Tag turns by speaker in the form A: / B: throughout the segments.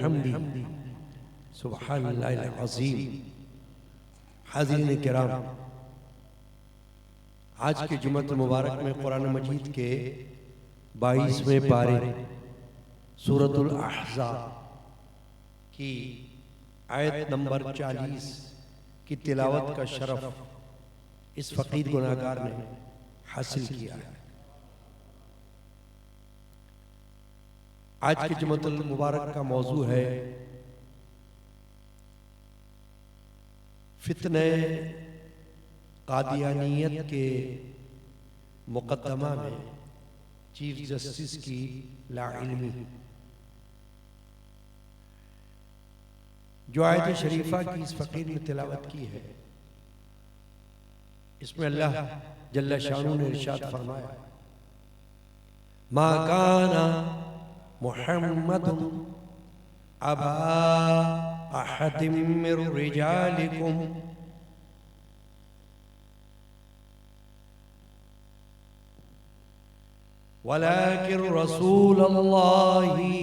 A: हम्दी सुब्हानल्लाहिल अज़ीम। हाज़रीन किराम, आज के जुम्मतुल मुबारक में कुरान मजीद के 22वें पारे सूरतुल अहज़ाब की आयत नंबर 40 की तिलावत का शरफ इस फ़कीर गुनाहगार ने हासिल किया है। आज के जुम्मतुल मुबारक का मौजू है फितने कादियानियत के मुकद्दमा में चीफ जस्टिस की लाइल्मी। जो आयत शरीफा की इस फ़कीर ने तिलावत की है, इसमें अल्लाह जल्ल शानु ने इरशाद फरमाया, मा काना मुहम्मदुन अबा अहदिम मिर रिजालिकुम वलाकिन रसूलल्लाहि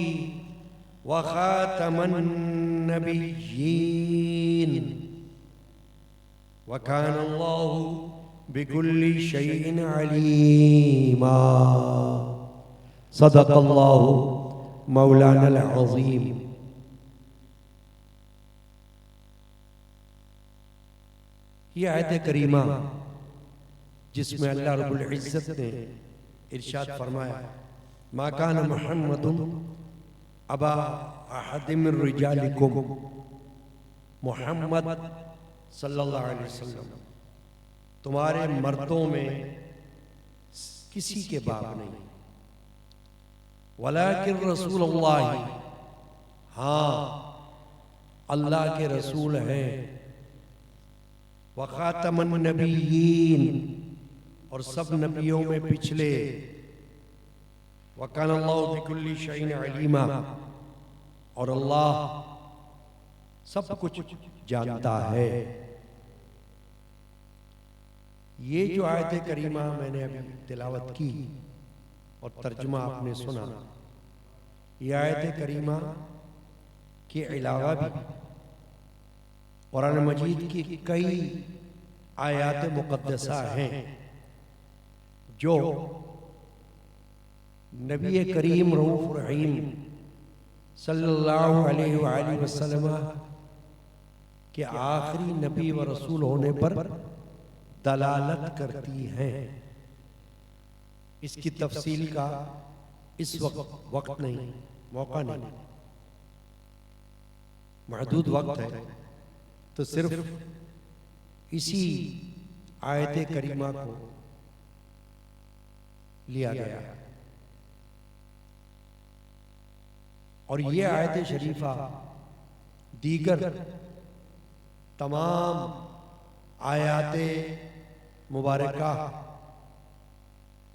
A: व खातमन नबिय्यीन व काना अल्लाहु बिकुल्लि शैइन अलीमा। सदक़ल्लाहु मौलाना अज़ीम। ये आयत करीमा जिसमें अल्लाह रब्बुल इज़्ज़त ने इरशाद फरमाया, मा काना मुहम्मदुन अबा अहदिम मिर रिजालिकुम, मुहम्मद सल्लल्लाहु अलैहि वसल्लम तुम्हारे मर्दों में किसी के बाप नहीं, वलाकिन रसूलुल्लाह, हाँ अल्लाह के रसूल हैं, व खातमन नबिय्यीन, और सब नबियों में पिछले, व काना अल्लाहु बिकुल्लि शैइन अलीमा, और अल्लाह सब कुछ जानता है। ये जो आयत करीमा मैंने अभी तिलावत की और तर्जुमा आपने सुना, ये आयत करीमा के अलावा भी कुरान मजीद की कई आयात मुक़द्दसा हैं जो नबी करीम रऊफ़ रहीम सल्लल्लाहु अलैहि वसल्लम के आखिरी नबी व रसूल होने पर दलालत करती हैं। इसकी तफसील का इस वक्त नहीं, मौका नहीं, महदूद वक्त है, तो सिर्फ इसी आयत करीमा को लिया गया। और ये आयत शरीफा दीगर तमाम आयात मुबारका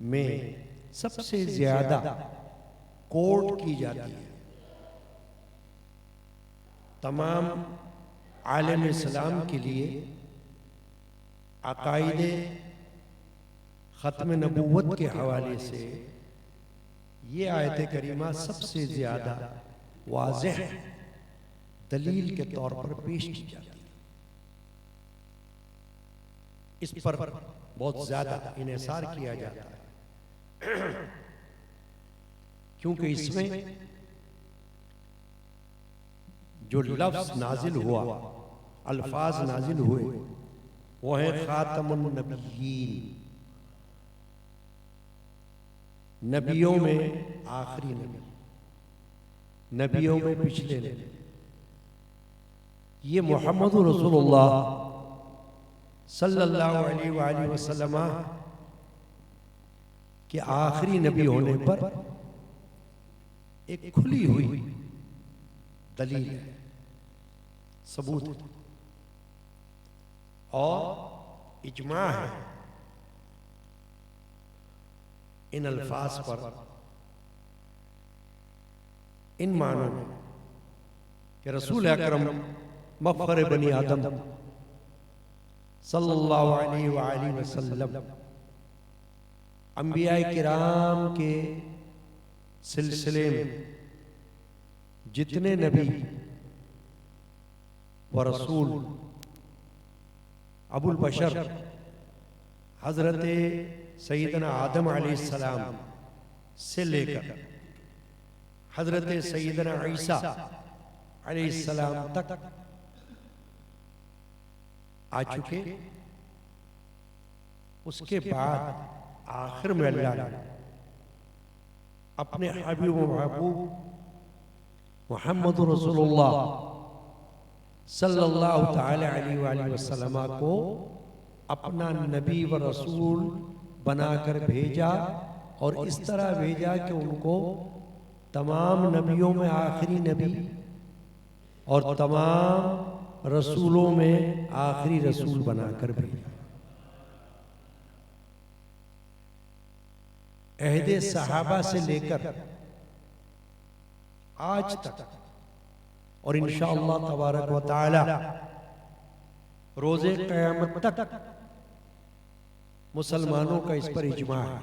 A: में सबसे ज्यादा कोट की जाती है। तमाम आलम इस्लाम के लिए अकायदे ख़त्म नबूवत के हवाले से ये आयत करीमा सबसे ज्यादा वाज़ेह दलील के तौर पर पेश की जाती है। इस पर बहुत ज्यादा इन्हिसार किया जाता है, क्योंकि इसमें जो लफ्ज नाजिल हुआ, अल्फाज नाजिल हुए, वो है खातमुन नबिय्यीन, नबियों में आखिरी नबी, नबियों में पिछले नबी। ये मुहम्मद रसूलुल्लाह सल्लल्लाहु अलैहि वसल्लम के आखिरी नबी होने पर एक खुली हुई दलील है, सबूत है और इजमा है इन अल्फाज पर, इन मानों में कि रसूल अकरम मफ़ख़र बनी आदम सल्लल्लाहु अलैहि वसल्लम अंबिया किराम के सिलसिले में जितने नबी व रसूल अबुल बशर हजरत सैयदना आदम अलैहिस्सलाम से लेकर हजरत सैयदना ईसा अलैहिस्सलाम तक आ चुके। उसके बाद आखिर में अल्लाह ने अपने हबीब व महबूब मुहम्मद रसूलुल्लाह सल्लल्लाहु ताला अलैहि वसल्लम को अपना नबी व रसूल बनाकर भेजा, और इस तरह भेजा कि उनको तमाम नबियों में आखिरी नबी और तमाम रसूलों में आखिरी रसूल बनाकर भेजा। अहदे सहाबा से लेकर आज तक और इंशाअल्लाह तबारक व तआला रोजे क़यामत तक मुसलमानों का इस पर इजमा है,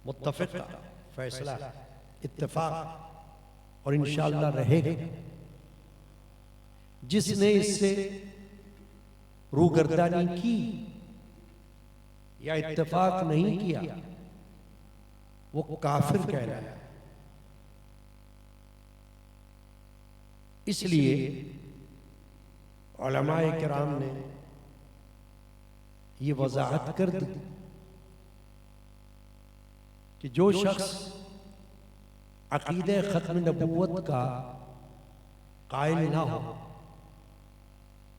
A: मुत्तफ़िक़ फैसला, इत्तेफाक और इंशाअल्लाह रहेगा। जिसने इससे रूगर्दानी की या इत्तेफाक नहीं किया वो काफिर कहलाया। इसलिए उलमाए किराम ने ये वजाहत कर दी कि जो शख्स अकीदे खत्म नबूवत का कायल ना हो,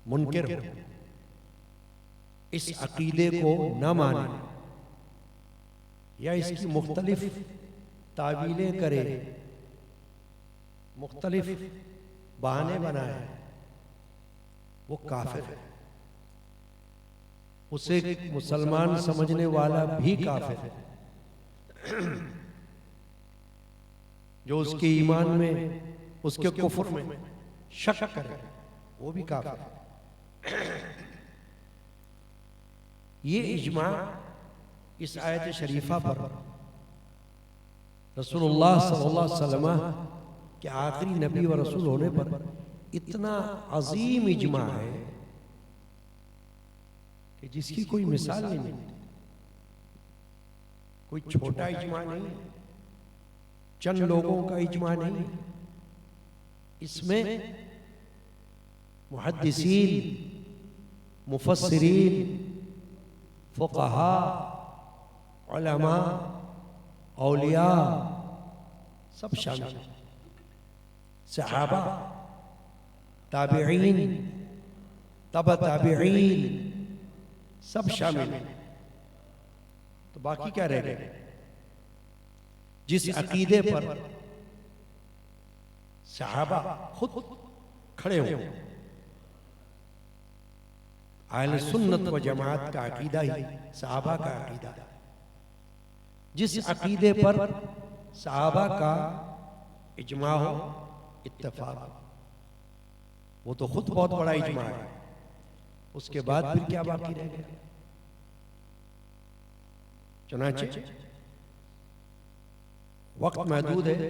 A: मुनकिर हो, इस अकीदे को न माने या इसकी मुख्तलिफ तावीलें करे, मुख्तलिफ बहाने बनाए, वो काफिर है। उसे मुसलमान समझने वाला भी काफिर है। जो उसके ईमान में, उसके कुफ्र में शक करे वो भी काफिर है। ये इजमा इस आयत शरीफा पर रसूलुल्लाह सल्लल्लाहु अलैहि वसल्लम के आखिरी नबी व रसूल होने पर इतना अजीम इजमा है कि जिसकी कोई मिसाल नहीं मिलती। कोई छोटा इजमा नहीं, चंद लोगों का इजमा नहीं। इसमें मुहद्दिसीन, मुफस्सिरीन, फुक़हा, उलमा, औलिया सब शामिल, सहाबा, ताबिईन, तबा ताबिईन सब शामिल। तो बाकी क्या रह गए? जिस अकीदे पर सहाबा खुद खड़े हो, अहले सुन्नत व जमात का अकीदा ही सहाबा का अकीदा है। जिस अकीदे पर सहाबा का इजमा हो, इत्तेफाक हो, वो तो खुद बहुत बड़ा इजमा है। उसके बाद फिर क्या बाकी रह गया? चुनांचे वक्त महदूद है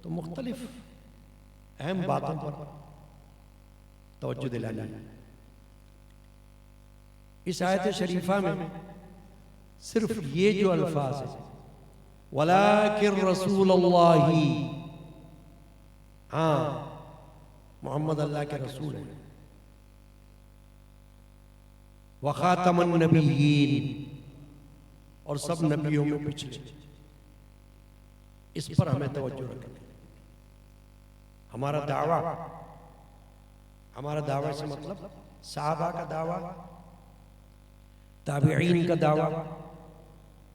A: तो मुख्तलिफ अहम बातों पर तवज्जो दिलानी है। इस आयत शरीफा में सिर्फ ये जो अल्फाज है, वलाकिन रसूलुल्लाही, हाँ मोहम्मद अल्लाह के रसूल हैं, व खातमुन नबिय्यीन, और सब नबियों में पिछले। इस पर हमें तवज्जो रखनी। हमारा दावा से मतलब सहाबा का दावा, ताबिईन का दावा,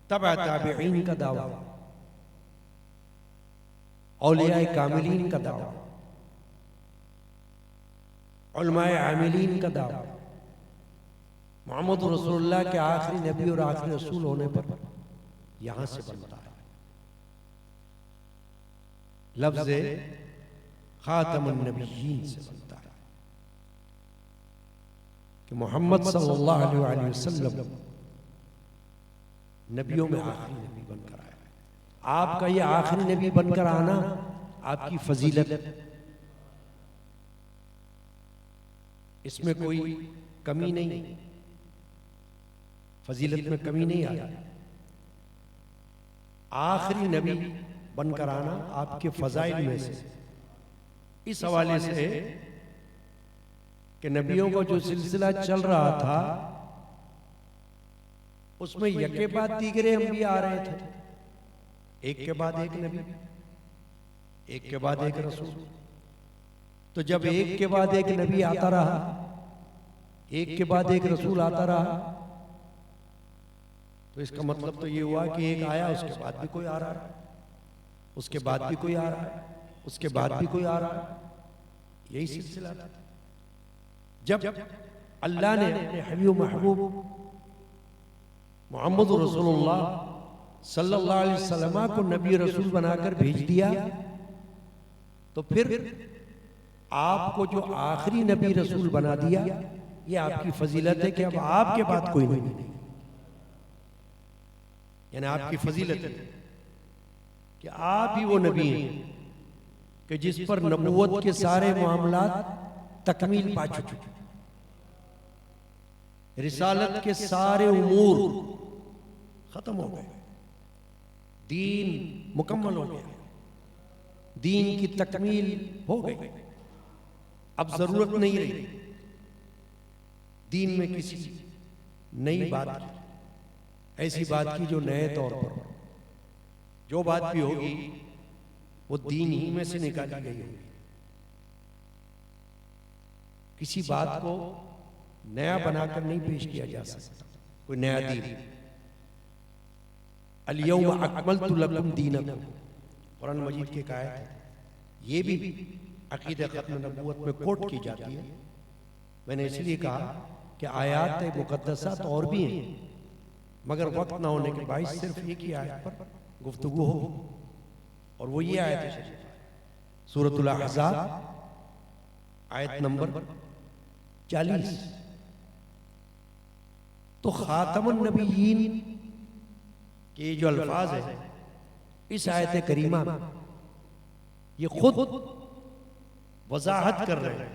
A: तबा ताबिईन का दावा, औलिया कामिलीन का दावा, उलमाए आमिलीन का दावा, मोहम्मद रसूलुल्लाह के आखिरी नबी और आखिरी रसूल होने पर यहां से बनता है। लफ्ज़ खातमुन नबिय्यीन से बनता है कि मोहम्मद सल्लल्लाहु अलैहि वसल्लम नबियों में आखिरी नबी बनकर आया। आपका ये आखिरी नबी बनकर आना आपकी फजीलत, इसमें कोई कमी नहीं, फजीलत में कमी नहीं आई। आखिरी नबी बनकर आना आपके फजाइल में से, इस हवाले से कि नबियों का जो सिलसिला चल रहा था उसमें यके बाद दीगरे अंबिया आ रहे थे, एक के बाद एक नबी, एक के बाद एक रसूल। तो जब एक के बाद एक नबी आता रहा, एक के बाद एक रसूल आता रहा, तो इसका मतलब तो ये हुआ कि एक आया, उसके बाद भी कोई आ रहा है, उसके बाद भी कोई आ रहा है, उसके बाद भी कोई आ रहा है। यही सिलसिला था। जब अल्लाह ने अपने हबीब महबूब मोहम्मद रसूलुल्लाह सल्लल्लाहु अलैहि वसल्लम को नबी रसूल बनाकर भेज दिया, तो फिर आपको जो आखिरी नबी रसूल बना दिया, ये आपकी फजीलत है कि अब आपके बाद कोई नहीं, यानी आपकी फजीलत है कि आप ही वो नबी हैं कि जिस पर नबूवत के सारे मामलात तकमील पा चुके, रिसालत के सारे उमूर खत्म हो गए, दीन मुकम्मल हो गया, दीन की तकमील हो गई। अब जरूरत नहीं रही दीन में किसी नई बात की, ऐसी बात की जो नए तौर पर, जो बात भी होगी वो दीन ही में से निकाली गई होगी। किसी बात को नया बनाकर नहीं पेश किया जा सकता, कोई नया दीन। अल-यौम अकमलतु लकुम दीनकुम, कुरान मजीद की एक आयत है, ये भी अकीदे खत्म नबूवत में कोट की जाती है। मैंने इसलिए कहा कि आयात मुकद्दसात और भी हैं, मगर वक्त ना होने के बायस सिर्फ एक ही आयत पर गुफ्तगू हो, और वो ये आयत है सूरतुल अहज़ाब आयत नंबर 40। तो खातमुन नबिय्यीन के जो अल्फाज है इस आयत करीमा में, ये खुद वजाहत कर रहे हैं,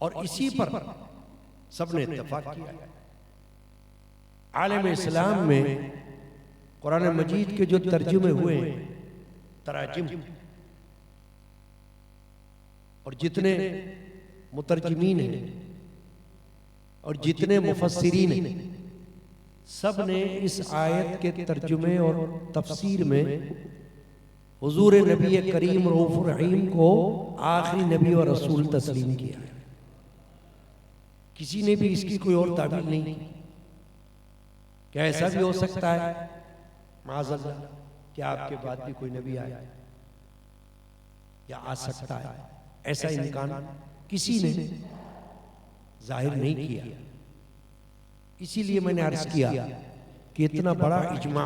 A: और इसी पर सबने इत्तेफाक किया है। आलम इस्लाम में कुरान मजीद के जो तर्जुमे हुए हैं, तराजिम, और जितने मुतरजिमीन हैं और जितने मुफस्सिरीन हैं, सब ने इस आयत के तर्जुमे और तफसीर में हुजूर नबी करीम रऊफ़ुर रहीम को आखिरी नबी और रसूल तस्लीम किया है। किसी ने भी इसकी कोई और ताबील नहीं की। क्या ऐसा भी हो सकता है माज़अल्लाह कि आपके बाद भी कोई नबी आए, या आ सकता है? ऐसा इम्कान किसी ने जाहिर नहीं किया। इसीलिए मैंने अर्ज किया कि इतना बड़ा इजमा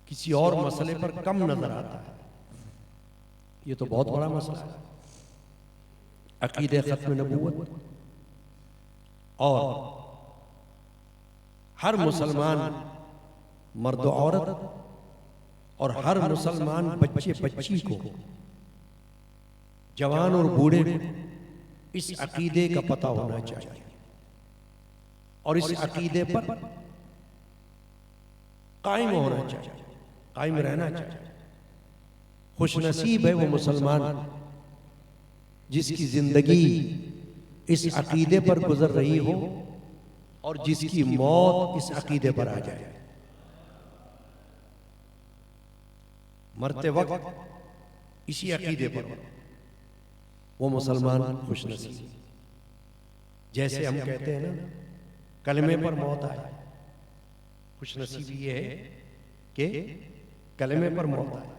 A: किसी और मसले पर कम नजर आता है। ये तो बहुत बड़ा मसला है, अकीदे खत्म नबूवत। और हर मुसलमान मर्द औरत और हर मुसलमान बच्चे बच्ची को, जवान और बूढ़े को इस अकीदे का पता होना चाहिए, और इस अकीदे पर कायम होना चाहिए, कायम रहना चाहिए। खुशनसीब है वो मुसलमान जिसकी जिंदगी इस अकीदे पर गुजर रही हो और जिसकी मौत इस अकीदे पर आ जाए। मरते वक्त इसी अकीदे पर वो मुसलमान खुशनसीब। जैसे हम कहते हैं ना, कलमे पर मौत आए, खुशनसीबी ये है कि कलमे पर मौत आए।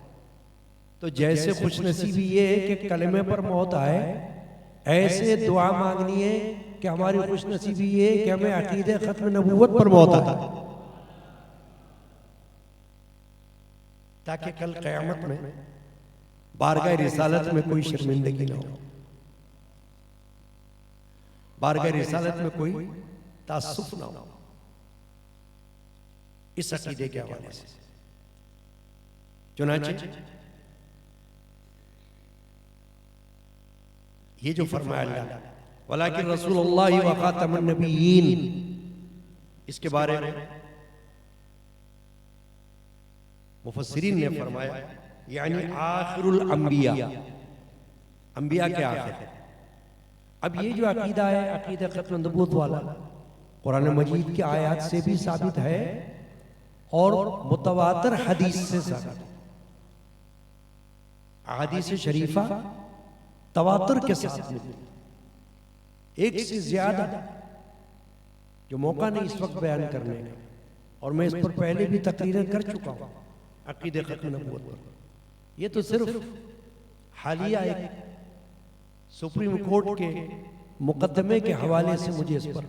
A: तो जैसे खुशनसीबी ये है कि कलमे पर मौत आए, ऐसे दुआ मांगनी है कि हमारी खुशनसीबी ये है कि हमें अकीदे खत्म नबूवत पर मौत आए, ताकि कल क़यामत में बारगाह रिसालत में कोई शर्मिंदगी ना हो, बारगाह रिसालत में कोई तासुफ ना हो। इस अकीदे के हवाले से चुनांचे ये जो फरमाया अल्लाह, वलाकिन रसूलुल्लाह व खातमुन नबिय्यीन, इसके बारे में मुफस्सिरीन ने फरमाया यानी आखिरुल अंबिया, अंबिया के आखिर। अब ये जो अकीदा है, अकीदा खत्म नबूवत वाला, कुरान मजीद की आयत से भी साबित है और मुतवातर हदीस से साबित है। अहादीस शरीफा तवातर के साथ मिलती, एक से ज्यादा, जो मौका नहीं इस वक्त बयान करने का, और मैं इस पर पहले भी तकरीरें कर चुका हूं अकीदे खत्म नबूवत पर। ये तो सिर्फ हालिया एक सुप्रीम कोर्ट के मुकदमे के हवाले से मुझे इस पर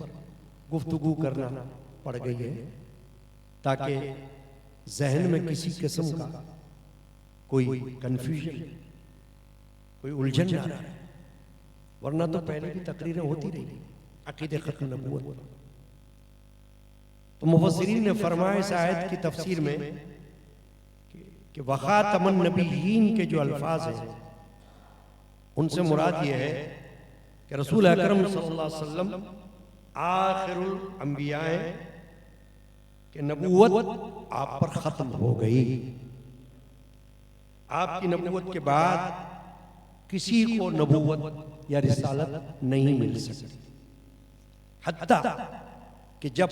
A: गुफ्तगू करना पड़ गई है, ताकि जहन में किसी किस्म का कोई कंफ्यूजन, कोई उलझन ना रहे, वरना तो पहले भी तकरीरें होती रही अकीदे खत्म नबूवत पर। तो मुफस्सिरीन ने फरमाया इस आयत की तफसीर में कि वखातमन नबिय्यीन के जो अल्फाज हैं उनसे मुराद ये है कि रसूल अकरम सल्लल्लाहु अलैहि वसल्लम आखिरुल अंबिया हैं कि नबूवत आप पर खत्म हो गई। आपकी नबूवत के बाद किसी को नबूवत या रिसालत नहीं मिल सकती, हत्ता कि जब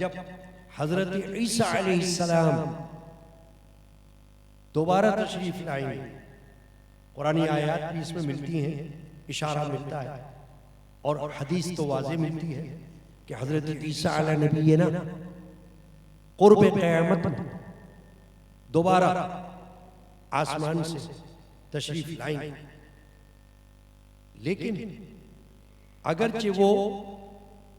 A: हजरत ईसा अलैहिस्सलाम दोबारा तशरीफ लाएंगे, कुरानी आयत भी इसमें मिलती हैं, इशारा मिलता है और हदीस तो वाज़ेह मिलती है कि हजरत ईसा अला नबीना कुर्ब क़यामत दोबारा आसमान से तशरीफ लाएंगे। लेकिन अगरचे वो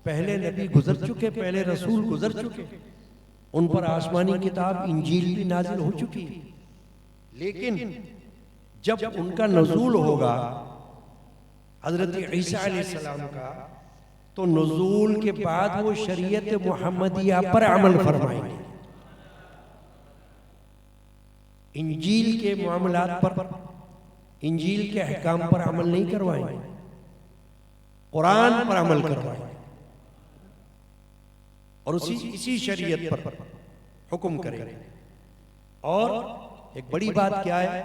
A: पहले नबी गुजर चुके, पहले रसूल गुजर चुके, उन पर आसमानी किताब इंजील भी नाजिल हो चुकी है, लेकिन जब उनका नज़ूल होगा हजरत ईसा अलैहिस्सलाम का, तो नज़ूल के बाद वो शरीयत मुहम्मदिया पर अमल फरमाएंगे, इंजील के मामलात पर, इंजील के अहकाम पर अमल नहीं करवाएंगे, कुरान पर अमल करवाएंगे और इसी शरीयत पर हुक्म करेंगे। और एक बड़ी बात क्या है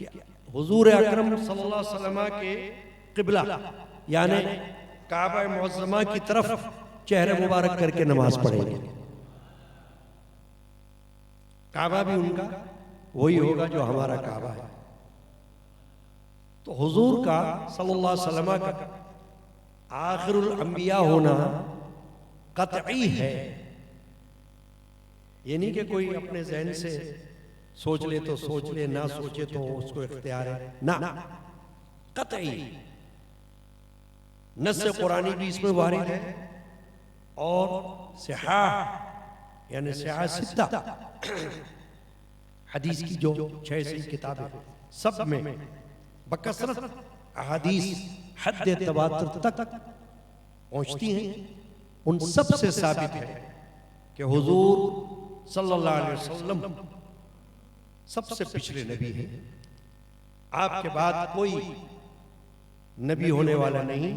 A: कि हुजूर अकरम सल्लल्लाहु अलैहि वसल्लम के किबला यानी काबा मुअज़्ज़मा की तरफ चेहरे मुबारक करके नमाज पढ़ेंगे। काबा भी उनका वही होगा जो हमारा काबा है। तो हुजूर का सल्लल्लाहु अलैहि वसल्लम का आखिरुल अंबिया होना कतई है। ये नहीं कि कोई अपने ज़हन से सोच ले तो सोच ले, ना सोचे तो उसको इख्तियार है, ना, कतई नस्स कुरानी भी इसमें वारिद है और सिहाह यानी सिहाह सित्ता हदीस की जो 6 सही किताबें सब में बकसरत अहादीस हद तवातुर तक पहुंचती हैं। उन सब से साबित है कि हुजूर सल्लल्लाहु अलैहि वसल्लम सबसे पिछले नबी हैं। आपके बाद कोई नबी होने वाला नहीं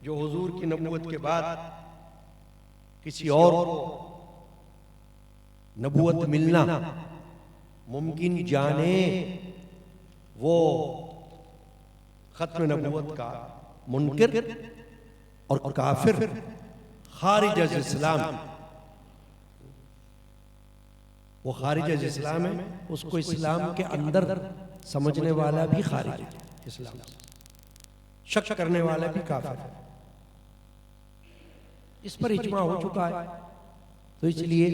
A: जो हुजूर की नबूवत के बाद किसी और को नबूवत मिलना मुमकिन जाने, वो खत्म नबूवत का मुनकिर और काफिर खारिज अज इस्लाम, वो खारिज अज इस्लाम है, उसको इस्लाम के अंदर समझने वाला भी खारिज है इस्लाम से, शक करने वाला भी काफिर है। इस पर इजमा हो चुका है, तो इसलिए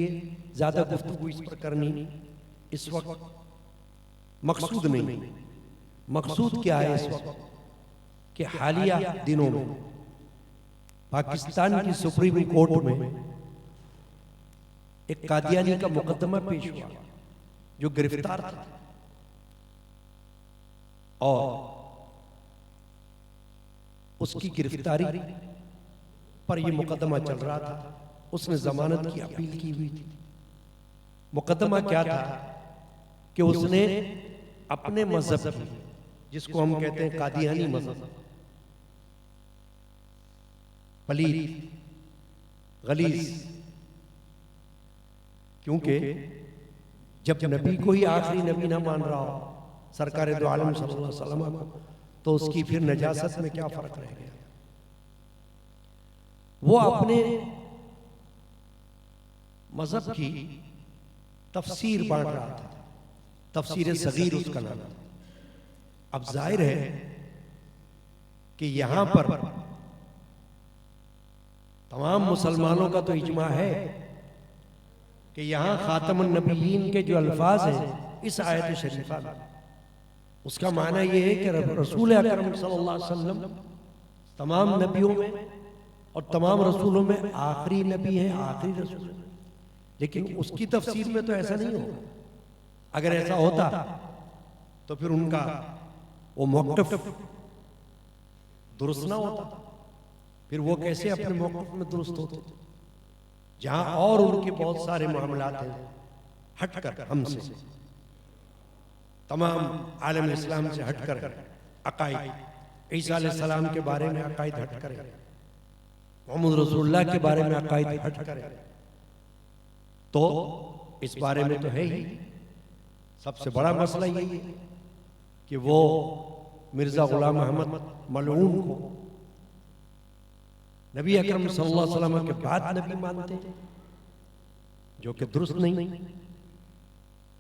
A: ज्यादा गुफ्तगू इस पर करनी इस वक्त मकसूद नहीं। मकसूद क्या है इस वक्त कि हालिया दिनों में पाकिस्तान की सुप्रीम कोर्ट में एक कादियानी का मुकदमा पेश हुआ जो गिरफ्तार था और उसकी गिरफ्तारी पर यह मुकदमा चल रहा था। उसने जमानत की अपील की हुई थी। मुकदमा क्या था कि उसने अपने मजहब की, जिसको हम कहते हैं कादियानी मजहब, पलीत गलीज, क्योंकि जब नबी को ही आखिरी नबी ना मान रहा हो, सरकार दो आलम सल्लल्लाहु अलैहि वसल्लम को, तो उसकी फिर नजासत में क्या फर्क रह गया। वो अपने मजहब की तफसीर बांट रहा था, तफसीर सगीर उसका नाम था। अब जाहिर है कि यहां पर तमाम मुसलमानों का तो इजमा है कि यहां खातमुन नबीयीन के जो अल्फाज हैं इस आयत शरीफा में, उसका माना यह है कि रसूल अकरम सल्लल्लाहु अलैहि वसल्लम तमाम नबियों में और तमाम रसूलों में आखिरी नबी है, आखिरी रसूल। लेकिन उसकी तफसीर में तो ऐसा नहीं होगा। अगर ऐसा होता तो फिर उनका वो मौक़िफ़ दुरुस्त ना होता, फिर वो कैसे अपने मौक़िफ़ में दुरुस्त होते, जहां और उनके बहुत सारे मामलात हैं हटकर, हमसे तमाम आलम इस्लाम से हटकर, अकाइद ईसा अलैहिस्सलाम के बारे में अकाइद हटकर, मोहम्मद रसूलुल्लाह के बारे में अकाइद हटकर, तो इस बारे में तो है ही सबसे बड़ा मसला यही है कि वो मिर्जा गुलाम अहमद मलऊन को नबी अकरम सल्लल्लाहु अलैहि वसल्लम के बाद नबी मानते हैं, जो कि दुरुस्त नहीं।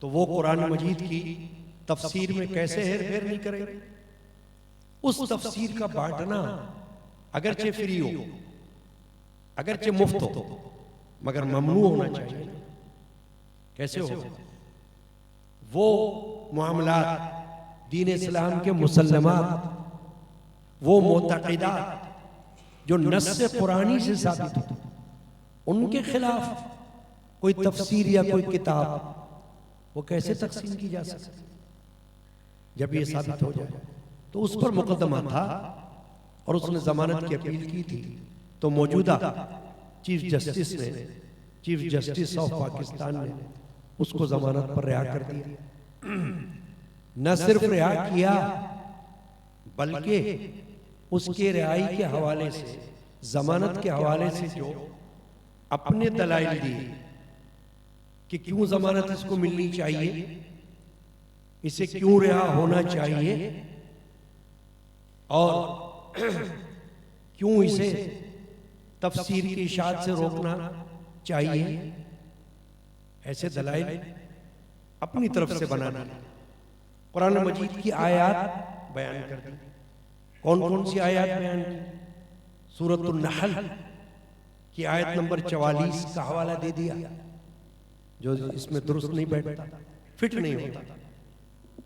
A: तो वो कुरान मजीद की तफसीर में कैसे हेर फेर नहीं करेंगे। उस तफसीर का बांटना अगरचे फ्री हो, अगरचे मुफ्त हो, मगर ममनू होना चाहिए। कैसे हो? वो मामलात दीन इस्लाम के मुसल्लमात, वो मोतक़िदात जो नस्से पुरानी से साबित हो, उनके खिलाफ कोई तफसीर या कोई किताब वो कैसे तकसीम की जा सकती? जब ये साबित हो जाए तो उस पर मुकदमा था और उसने जमानत की अपील की थी, तो मौजूदा चीफ जस्टिस ने, चीफ जस्टिस ऑफ पाकिस्तान ने उसको जमानत पर रिहा कर दिया। न सिर्फ रिहा किया बल्कि उसके रिहाई के हवाले से, जमानत के हवाले से जो अपने दलाइल दिए कि क्यों जमानत इसको मिलनी चाहिए, इसे क्यों रिहा होना चाहिए और क्यों इसे तफसीर की इशाअत से रोकना चाहिए, ऐसे दलाइल अपनी तरफ से बना दिए। कुरान मजीद की आयत बयान कर दी। कौन कौन सी आयत बयान की? सूरतुन नहल की आयत नंबर 44 का हवाला दे दिया, जो इसमें दुरुस्त नहीं बैठता, फिट नहीं होता,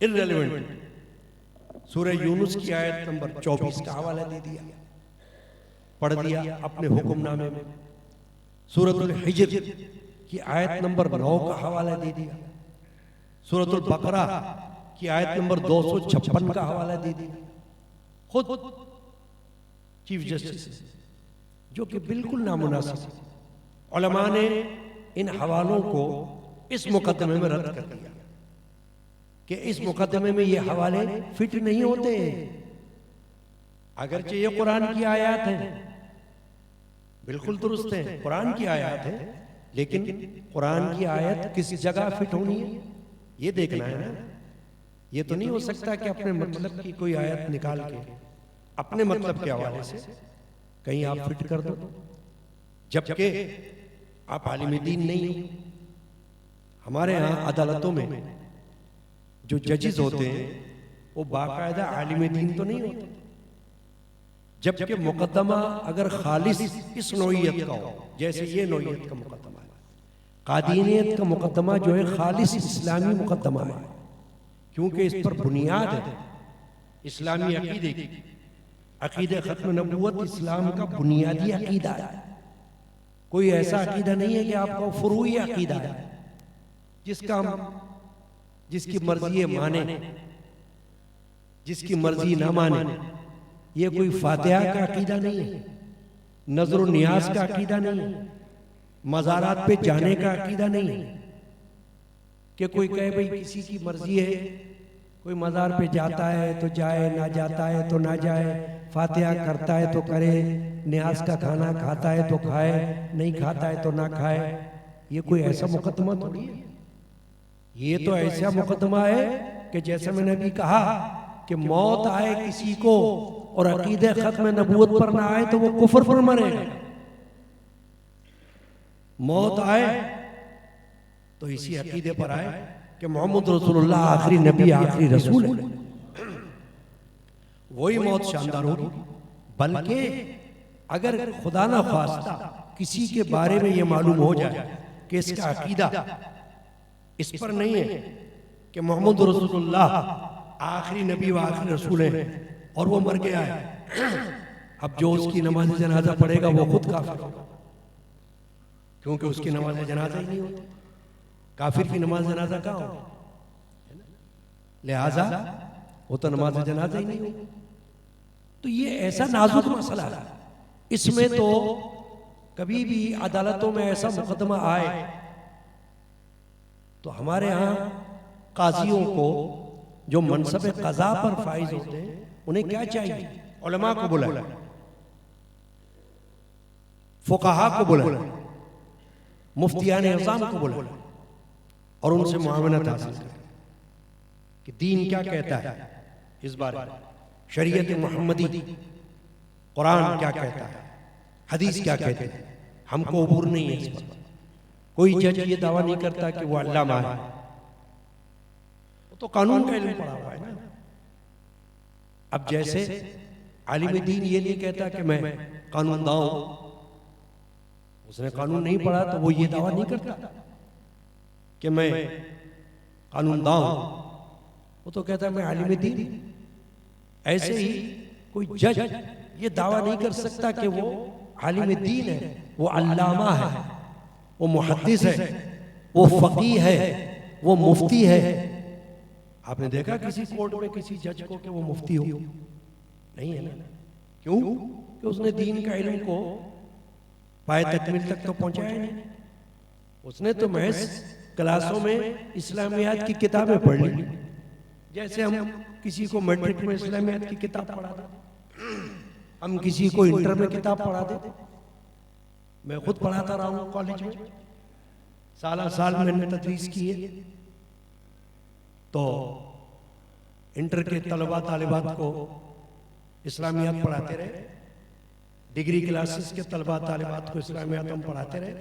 A: इररेलेवेंट। सूरह यूनुस की आयत नंबर 24 का हवाला दे दिया, पढ़ दिया अपने हुक्मनामे में। सूरतुल हिज्र की आयत नंबर 9 का हवाला दे दिया। सूरतुल बकरा की आयत नंबर 256 का हवाला दे दिया। खुद चीफ जस्टिस, जो कि बिल्कुल नामुनासिब। उलमा ने इन हवालों को इस मुकदमे में रद्द कर दिया कि इस मुकदमे में ये हवाले फिट नहीं होते। अगरचे ये कुरान की आयत है, बिल्कुल दुरुस्त है, कुरान की आयत है, लेकिन कुरान की आयत किस जगह फिट होनी है ये देखना है ना। ये तो नहीं हो सकता कि अपने मतलब की कोई आयत निकाल के अपने मतलब के हवाले से कहीं आप फिट कर दो, जबकि आप आलिम दीन नहीं हो। हमारे यहाँ अदालतों में जो जजेस होते हैं वो बाकायदा आलिम दीन तो नहीं होते, जबकि मुकदमा अगर खालिस इस नौइयत का हो, जैसे ये नौइयत का मुकदमा है, कादीनियत का मुकदमा जो है खालिस इस्लामी मुकदमा है, क्योंकि इस पर बुनियाद है इस्लामी अकीदे की। अकीदे खत्म नबूवत इस्लाम का बुनियादी अकीदा है। कोई ऐसा अकीदा नहीं है कि आपका फुरूई अकीदा है जिसका हम जिसकी मर्जी माने, जिसकी मर्जी ना माने। ये कोई फातिहा का अकीदा नहीं है, नजर नियाज का अकीदा नहीं है, मज़ारात पे जाने का अकीदा नहीं है कि कोई कहे भाई किसी की मर्जी है, कोई मज़ार पे जाता है तो जाए, ना जाता है तो ना जाए, फातिहा करता है तो करे, न्याज का खाना खाता है तो खाए, नहीं खाता है तो ना खाए। ये कोई ऐसा मुकदमा थोड़ी है। ये तो ऐसा मुकदमा है कि जैसे मैंने अभी कहा कि मौत आए किसी को और अकीदे खत्म नबूवत पर ना आए तो वो कुफर पर मरेगा। मौत आए तो इसी अकीदे पर आए कि मोहम्मद रसूलुल्लाह आखिरी नबी आखिरी रसूल है। वही मौत शानदार होगी। बल्कि अगर खुदा ना खास्ता किसी के बारे में ये मालूम हो जाए कि इसका अकीदा इस पर नहीं है कि मोहम्मद रसूलुल्लाह आखिरी नबी व आखिरी रसूल है और वो मर गया है, अब जो उसकी नमाज जनाजा पढ़ेगा वो खुद काफिर होगा, क्योंकि उसकी नमाज जनाजा ही नहीं होती। काफिर की नमाज जनाजा कहाँ हो? लिहाजा वो तो नमाज जनाजा ही नहीं होगी। तो ये ऐसा नाजुक मसला है, इसमें तो कभी भी अदालतों में ऐसा मुकदमा आए तो हमारे यहाँ काजियों को जो मनसब कज़ा पर फाइज होते हैं उन्हें क्या चाहिए? उलमा को बुलाए, फुक़हा को बुलाए, मुफ्तियान इज़ाम को बुलाए और उनसे मुआवनत हासिल करें कि दीन क्या कहता है इस बारे में, शरीयत मुहम्मदी कुरान क्या कहता है, हदीस क्या कहते हैं। हमको अबूर नहीं है इस पर। कोई जज ये दावा नहीं करता कि वो अल्लामा है, वो तो कानून का इल्म पढ़ा हुआ है ना। अब जैसे आलिम दीन ये नहीं कहता कि मैं कानूनदां हूं, उसने कानून नहीं पढ़ा तो वो ये दावा नहीं करता कि मैं कानूनदां हूं, वो तो कहता है मैं आलिम दीन। ऐसे ही कोई जज ये दावा नहीं कर सकता कि वो आलिम दीन है, वो अल्लामा है, वो मुहद्दिस है, वो फकीह है, वो मुफ्ती है। आपने देखा किसी कोर्ट में किसी जज को कि वो मुफ्ती हो? नहीं है ना। क्यों? कि उसने दीन का इल्म को पाए तकमील तक तो पहुंचाया नहीं। उसने तो महज क्लासों में इस्लामियात की किताबें पढ़ ली, जैसे हम किसी को मैट्रिक में इस्लामियात की किताब पढ़ा देते, हम किसी को इंटर में किताब पढ़ा देते। मैं खुद पढ़ाता रहा हूँ कॉलेज में, साल साल मैंने तदरीस की है। तो इंटर के तलबा तालिबात को इस्लामियात पढ़ाते रहे, डिग्री क्लासेस के तलबा तालिबात को इस्लामियात हम पढ़ाते रहे।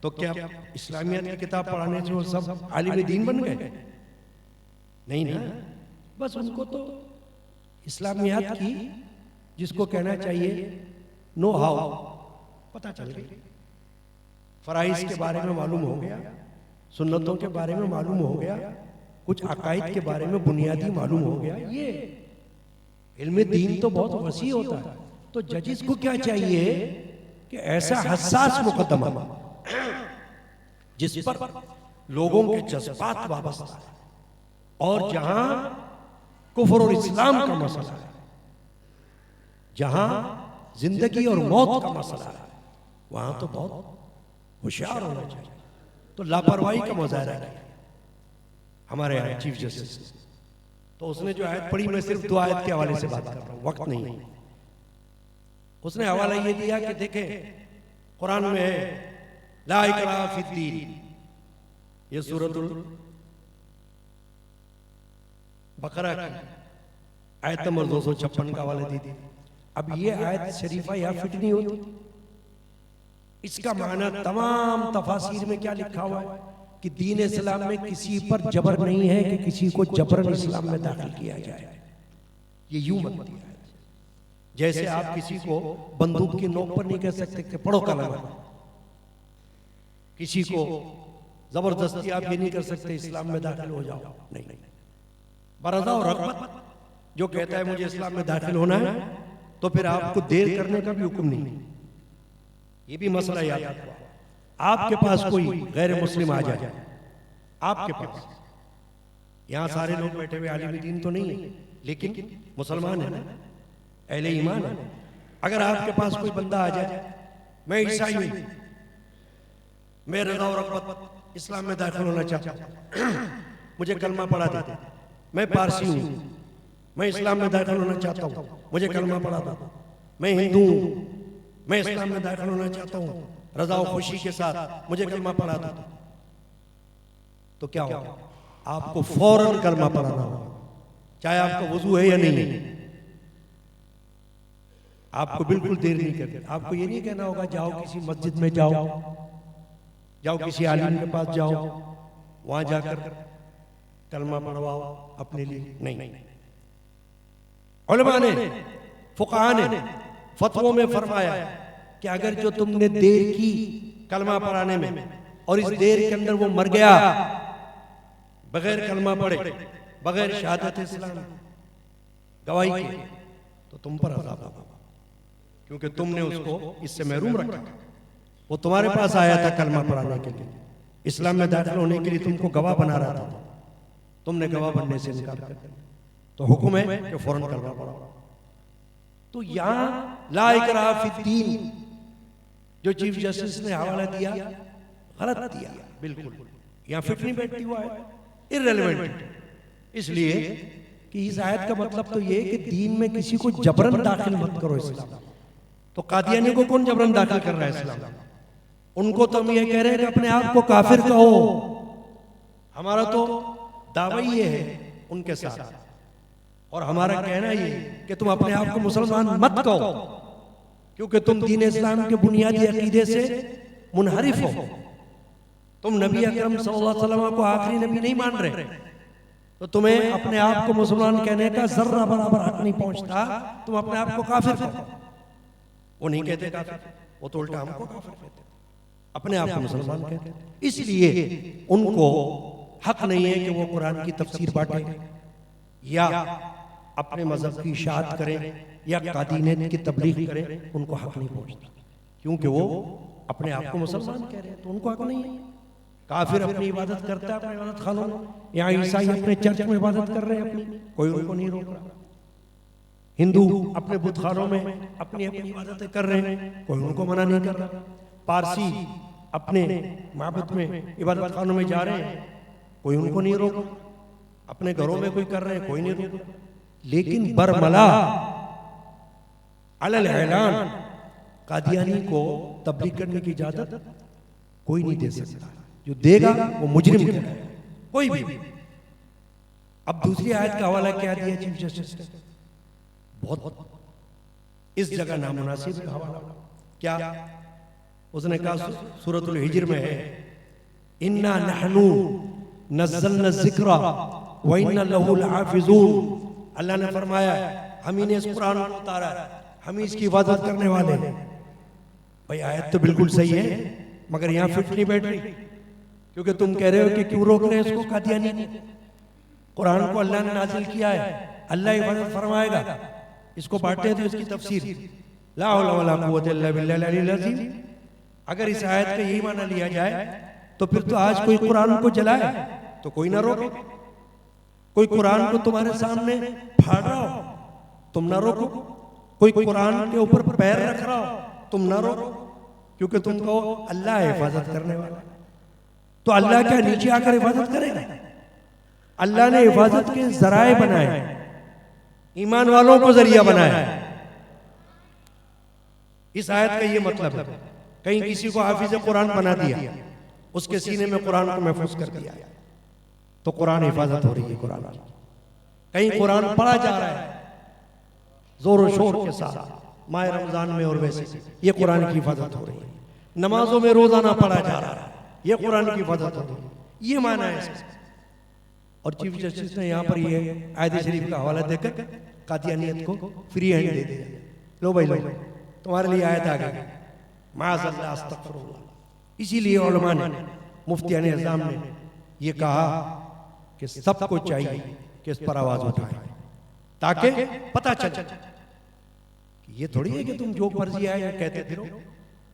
A: तो क्या इस्लामियात की किताब पढ़ाने से वो सब आलिम दीन बन गए? नहीं ना। बस उनको तो इस्लामियात की, जिसको कहना चाहिए नो हाउ, पता चल गई। फराइज के बारे में मालूम हो गया, सुन्नतों के बारे में मालूम हो गया, कुछ अकायद के बारे में बुनियादी मालूम हो गया। ये इल्म दीन तो बहुत वसी होता है। तो जजिस को क्या चाहिए कि ऐसा हसास मुकदमा जिस पर लोगों के जज्बात वाबस्ता है और जहां कुफ्र और इस्लाम का मसला है, जहां जिंदगी और मौत का मसला है, वहां तो बहुत होशियार होना चाहिए। तो लापरवाही का मुजाहरा किया हमारे यहाँ चीफ जस्टिस। तो उसने जो आयत पढ़ी, मैं सिर्फ 2 आयत के हवाले से बात कर रहा हूं, वक्त नहीं है। उसने हवाला ये दिया कि देखें कुरान में है ला इकराह फिद्दीन, ये सूरतुल बकरा की आयत नंबर 256 का हवाला दी थी। अब ये आयत शरीफा यहाँ फिट नहीं होती। इसका माना तमाम तफासीर में क्या लिखा हुआ है कि दीन इस्लाम में किसी पर जबर नहीं है कि किसी को जबरन इस्लाम में दाखिल किया जाए। ये यूं बनती है जैसे आप किसी को बंदूक की नोक पर नहीं कह सकते कि पढ़ो कलमा, किसी को जबरदस्ती आप ये नहीं कर सकते इस्लाम में दाखिल हो जाओ। नहीं, बरदा और रग़बत जो कहता है मुझे इस्लाम में दाखिल होना है, तो फिर आपको देर करने का भी हुक्म नहीं। ये भी मसला याद रखो। आपके पास कोई गैर मुस्लिम आ जाए, आपके पास, यहां सारे लोग बैठे हुए आलिम दीन तो नहीं है, लेकिन मुसलमान है ना, अहले ईमान है। अगर आपके पास कोई बंदा आ जाए, मैं ईसाई हूं, मैं रज़ा और रग़बत इस्लाम में दाखिल होना चाहता हूं, मुझे कलमा पढ़ा दे, मैं पारसी हूँ, मैं इस्लाम में दाखिल होना चाहता हूँ, मुझे कलमा पढ़ा दो, मैं हिंदू हूँ, मैं इस्लाम में दाखिल होना चाहता हूँ रजा और खुशी के साथ, मुझे कलमा पढ़ा दो, तो क्या होगा? आपको फौरन कलमा पढ़ाना होगा, चाहे आपका वुजू है या नहीं। आपको बिल्कुल देर नहीं करनी। आपको ये नहीं कहना होगा जाओ किसी मस्जिद में जाओ किसी आलिम के पास जाओ, वहां जाकर कलमा पढ़वाओ अपने लिए, नहीं। उलमा ने, फुक़हा ने फतवों में फरमाया कि अगर जो तुमने देर की कलमा पढ़ाने में और इस देर के अंदर वो मर गया बगैर कलमा पढ़े, बगैर शहादत इस्लाम गवाही के, तो तुम पर अज़ाब होगा, क्योंकि तुमने उसको इससे महरूम रखा। वो तुम्हारे पास आया था कलमा पढ़ाने के लिए, इस्लाम में दाखिल होने के लिए तुमको गवाह बना रहा था, तुमने गवाह बनने से इनकार कर दिया, तो हुक्म है कि फौरन कलमा पढ़ाओ। तो यहाँ ला इकराह फिद्दीन जो चीफ जस्टिस ने हवाला दिया, गलत दिया, बिल्कुल यहाँ फिट नहीं बैठती हुआ है, इर्रेलेवेंट। इसलिए कि इस आयत का मतलब तो ये कि दीन में किसी को जबरन दाखिल मत करो इस्लाम। तो कादियानी को कौन जबरन दाखिल कर रहा है इस्लाम? उनको तो हम ये कह रहे हैं कि अपने आप को काफिर कहो। हमारा तो दावा ये है उनके साथ, और हमारा कहना ये कि तुम अपने आप को मुसलमान मत कहो, क्योंकि तुम दीन इस्लाम के बुनियादी अकीदे से मुनहरिफ हो। तुम नबी अकरम सल्लल्लाहु अलैहि वसल्लम को आखिरी नबी नहीं मान रहे, तो तुम्हें अपने आप को मुसलमान कहने का जर्रा बराबर हक नहीं पहुंचता। तुम अपने आप को काफिर कहो। वो नहीं कहते काफिर, वो तो उल्टा हमको काफिर कहते, अपने आप को मुसलमान कहते। इसलिए उनको हक नहीं है कि वो कुरान की तफसीर बांटे या अपने मजहब की इशाअत करें या कादीनियत की तबलीग करें। उनको हक नहीं पहुंचता, क्योंकि वो अपने आप को मुसलमान कह रहे हैं, तो उनको हक नहीं है। काफिर अपनी इबादत करता है अपने इबादत खानों में, या ईसाई अपने चर्च में इबादत कर रहे हैं अपनी, कोई उनको नहीं रोक रहा। हिंदू अपने बुत खानों में अपनी अपनी इबादतें कर रहे हैं, कोई उनको मना नहीं कर रहा। पारसी अपने माबद में इबादत खानों में जा रहे हैं, कोई उनको नहीं रोक रहा। अपने घरों में कोई कर रहे हैं, कोई नहीं रोक रहा। लेकिन बरमला अलल ऐलान कादियानी को तबलीग करने की इजाजत कोई नहीं दे सकता। जो देगा वो मुजरिम है, कोई भी। अब दूसरी आयत का हवाला क्या दिया चीफ जस्टिस ने? बहुत इस जगह नामुनासिब हवाला। क्या उसने कहा? सूरतुल हिज्र में है, इन्ना नहनु नज़्ज़लना ज़िक्रा व इन्ना लहु लहाफ़िज़ून। अल्लाह ने फरमाया हम ही ने इस कुरान को उतारा है, हम ही इसकी हिफाजत करने वाले हैं। भाई आयत तो बिल्कुल सही है, मगर यहाँ फिट नहीं बैठ रही, क्योंकि तुम कह रहे हो कि क्यों रोक रहे हैं इसको कादियानी ने। कुरान को अल्लाह ने नाजिल किया है, अल्लाह हिफाजत फरमाएगा, इसको बांटे तो इसकी तफसीर ला हौला वला कुव्वता इल्ला बिल्लाहिल अलील अज़ीम। अगर इस आयत का यही माना लिया जाए तो फिर तो आज कोई कुरान को जलाए तो कोई ना रोके, कोई कुरान को तुम्हारे सामने फाड़ रहा हो तुम ना रोको, कोई कुरान के ऊपर पैर रख रहा हो तुम ना रोको, क्योंकि तुम कहो अल्लाह हिफाजत करने वाला। तो अल्लाह क्या नीचे आकर हिफाजत करेगा? अल्लाह ने हिफाजत के जराए बनाए, ईमान वालों को जरिया बनाया। इस आयत का ये मतलब है, कहीं किसी को हाफिज कुरान बना दिया, उसके सीने में कुरान को महफूज कर दिया, तो कुरान हिफाजत हो रही है कुरान की। कहीं कुरान पढ़ा जा रहा है जोर शोर के साथ माह रमजान में, और वैसे ये कुरान की हिफाजत हो रही है। नमाजों में रोजाना पढ़ा जा रहा है, ये कुरान की हिफाजत हो रही है, ये माना है। और चीफ जस्टिस ने यहाँ पर ये आयत शरीफ का हवाला देकर कादियानियत को फ्री हैंड दे दिया। लो भाई लो, तुम्हारे लिए आयत आ गई, माअज़ल्लाह अस्तग़फिरुल्लाह। इसीलिए उलमा ने, मुफ्तियान निज़ाम ने ये कहा कि सबको चाहिए कि इस पर आवाज उठाएं, ताकि पता चले कि ये थोड़ी है कि तुम जो मर्जी आए कहते फिरो,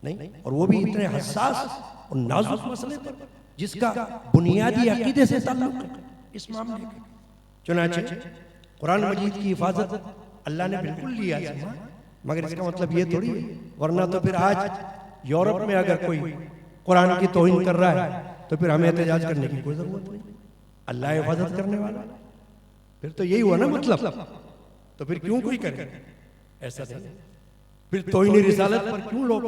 A: नहीं। और वो भी इतने हसास और नाजुक मसले पर जिसका बुनियादी अकीदे से ताल्लुक है इस मामले का। चुनांचे कुरान मजीद की हिफाजत अल्लाह ने बिल्कुल लिया है, मगर इसका मतलब ये थोड़ी है, वरना तो फिर आज यूरोप में अगर कोई कुरान की तौहीन कर रहा है तो फिर हमें एहतजाज करने की कोई जरूरत नहीं। अल्लाह हिफाजत करने वाला, फिर तो यही हुआ ना मतलब। तो फिर क्यों कोई करे ऐसा नहीं। फिर तौहीन रिसालत पर क्यों लोग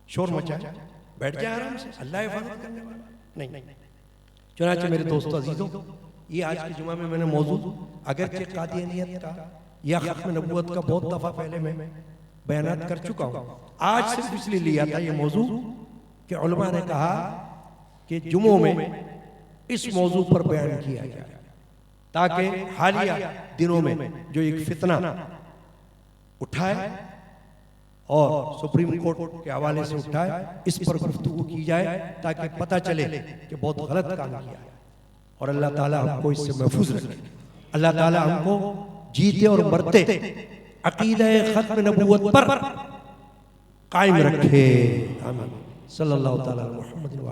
A: शोर मचाए? बैठ जाए आराम से, अल्लाह हिफाजत करने वाला नहीं। चुनांचे मेरे दोस्तों अजीजों, ये आज के जुमा में मैंने मौजू अगरचे कादियानियत का या खत्म नबूवत का बहुत दफा पहले मैं बयानात कर चुका हूँ। आज सिर्फ इसलिए लिया था ये मौजू कि उलमा ने कहा कि जुमों में इस मौजू पर बयान किया जाए, ताकि हालिया दिनों में जो एक फितना उठाए और सुप्रीम कोर्ट के हवाले से उठाए, इस पर गुफ्तगू की जाए, ताकि पता चले कि बहुत गलत काम किया है। और अल्लाह ताला हमको इससे महफूज रखे। अल्लाह ताला हमको जीते और मरते अकीदा खत्म नबूवत पर कायम रखे। आमीन। सल्लल्लाहु तआला अलैहि वसल्लम।